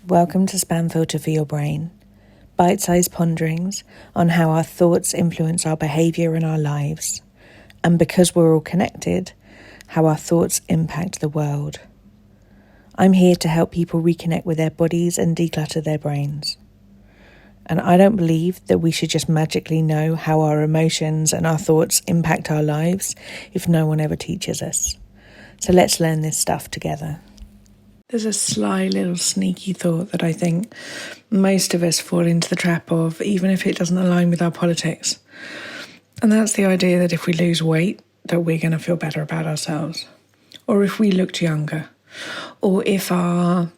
Welcome to Spam Filter for Your Brain. Bite-sized ponderings on how our thoughts influence our behaviour and our lives. And because we're all connected, how our thoughts impact the world. I'm here to help people reconnect with their bodies and declutter their brains. And I don't believe that we should just magically know how our emotions and our thoughts impact our lives if no one ever teaches us. So let's learn this stuff together. There's a sly little sneaky thought that I think most of us fall into the trap of, even if it doesn't align with our politics. And that's the idea that if we lose weight, that we're going to feel better about ourselves. Or if we looked younger. Or if our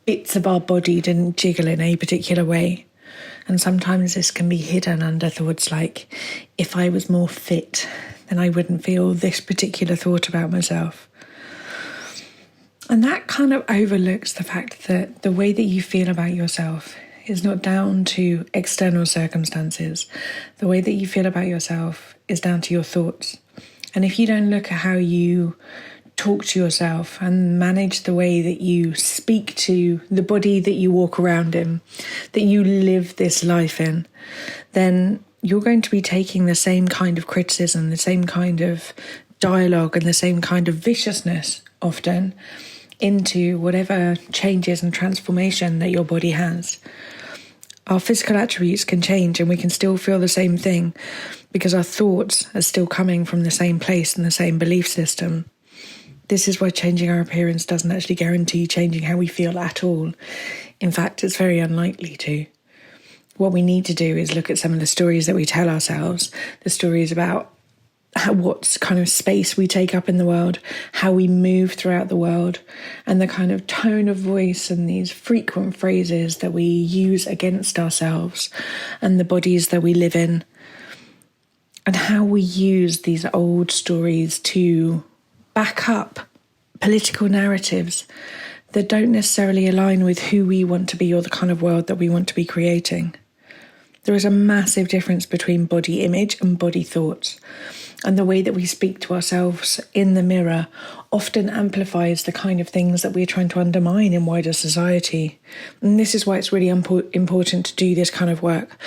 bits of our body didn't jiggle in a particular way. And sometimes this can be hidden under thoughts like, if I was more fit, then I wouldn't feel this particular thought about myself. And that kind of overlooks the fact that the way that you feel about yourself is not down to external circumstances. The way that you feel about yourself is down to your thoughts. And if you don't look at how you talk to yourself and manage the way that you speak to the body that you walk around in, that you live this life in, then you're going to be taking the same kind of criticism, the same kind of dialogue and the same kind of viciousness often into whatever changes and transformation that your body has. Our physical attributes can change and we can still feel the same thing because our thoughts are still coming from the same place and the same belief system. This is why changing our appearance doesn't actually guarantee changing how we feel at all. In fact, it's very unlikely to. What we need to do is look at some of the stories that we tell ourselves, the stories about what kind of space we take up in the world, how we move throughout the world, and the kind of tone of voice and these frequent phrases that we use against ourselves and the bodies that we live in, and how we use these old stories to back up political narratives that don't necessarily align with who we want to be or the kind of world that we want to be creating. There is a massive difference between body image and body thoughts. And the way that we speak to ourselves in the mirror often amplifies the kind of things that we're trying to undermine in wider society. And this is why it's really important to do this kind of work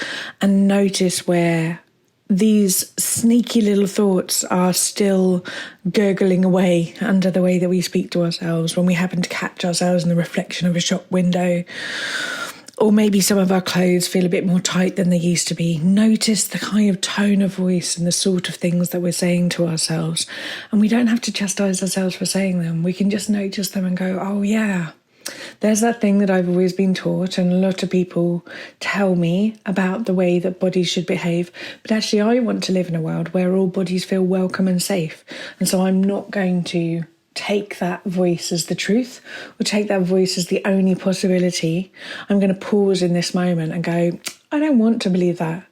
and notice where these sneaky little thoughts are still gurgling away under the way that we speak to ourselves when we happen to catch ourselves in the reflection of a shop window. Or maybe some of our clothes feel a bit more tight than they used to be. Notice the kind of tone of voice and the sort of things that we're saying to ourselves. And we don't have to chastise ourselves for saying them. We can just notice them and go, oh yeah, there's that thing that I've always been taught. And a lot of people tell me about the way that bodies should behave. But actually, I want to live in a world where all bodies feel welcome and safe. And so I'm not going to take that voice as the truth or take that voice as the only possibility. I'm going to pause in this moment and go, I don't want to believe that.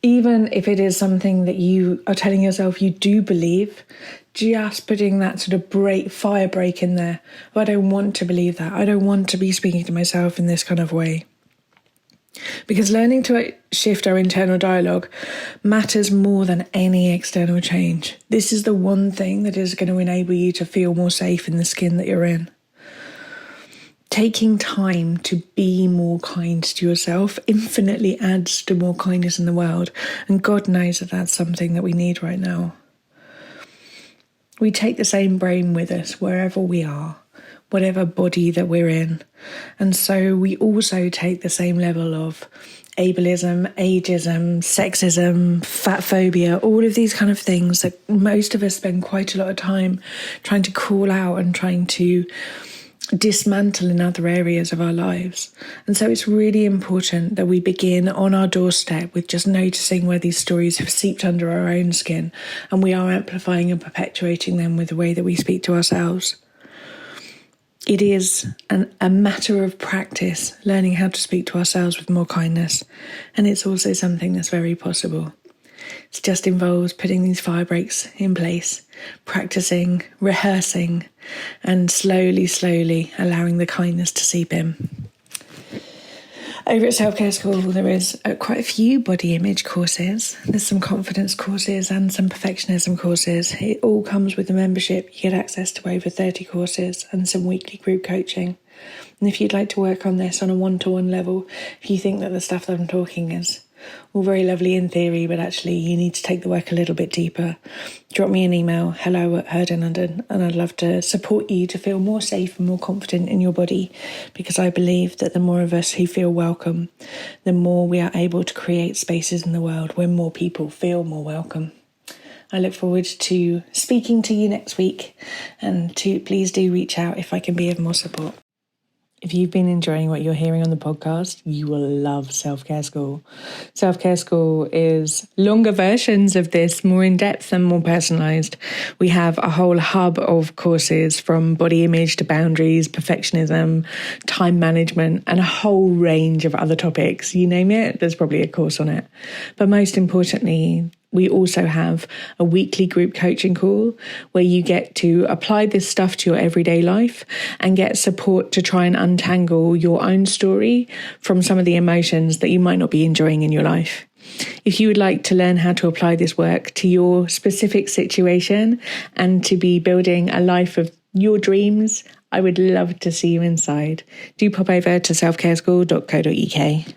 Even if it is something that you are telling yourself you do believe, just putting that sort of fire break in there. I don't want to believe that. I don't want to be speaking to myself in this kind of way. Because learning to shift our internal dialogue matters more than any external change. This is the one thing that is going to enable you to feel more safe in the skin that you're in. Taking time to be more kind to yourself infinitely adds to more kindness in the world. And God knows that that's something that we need right now. We take the same brain with us wherever we are, whatever body that we're in. And so we also take the same level of ableism, ageism, sexism, fat phobia, all of these kind of things that most of us spend quite a lot of time trying to call out and trying to dismantle in other areas of our lives. And so it's really important that we begin on our doorstep with just noticing where these stories have seeped under our own skin and we are amplifying and perpetuating them with the way that we speak to ourselves. It is a matter of practice, learning how to speak to ourselves with more kindness. And it's also something that's very possible. It just involves putting these fire breaks in place, practicing, rehearsing, and slowly allowing the kindness to seep in. Over at Self-Care School, there is quite a few body image courses. There's some confidence courses and some perfectionism courses. It all comes with a membership. You get access to over 30 courses and some weekly group coaching. And if you'd like to work on this on a one-to-one level, if you think that the stuff that I'm talking is all very lovely in theory, but actually you need to take the work a little bit deeper, drop me an email, hello@HeardinLondon, and I'd love to support you to feel more safe and more confident in your body, because I believe that the more of us who feel welcome, the more we are able to create spaces in the world where more people feel more welcome. I look forward to speaking to you next week, and please do reach out if I can be of more support. If you've been enjoying what you're hearing on the podcast, you will love Self-Care School. Self-Care School is longer versions of this, more in-depth and more personalised. We have a whole hub of courses from body image to boundaries, perfectionism, time management, and a whole range of other topics. You name it, there's probably a course on it. But most importantly, we also have a weekly group coaching call where you get to apply this stuff to your everyday life and get support to try and untangle your own story from some of the emotions that you might not be enjoying in your life. If you would like to learn how to apply this work to your specific situation and to be building a life of your dreams, I would love to see you inside. Do pop over to selfcareschool.co.uk.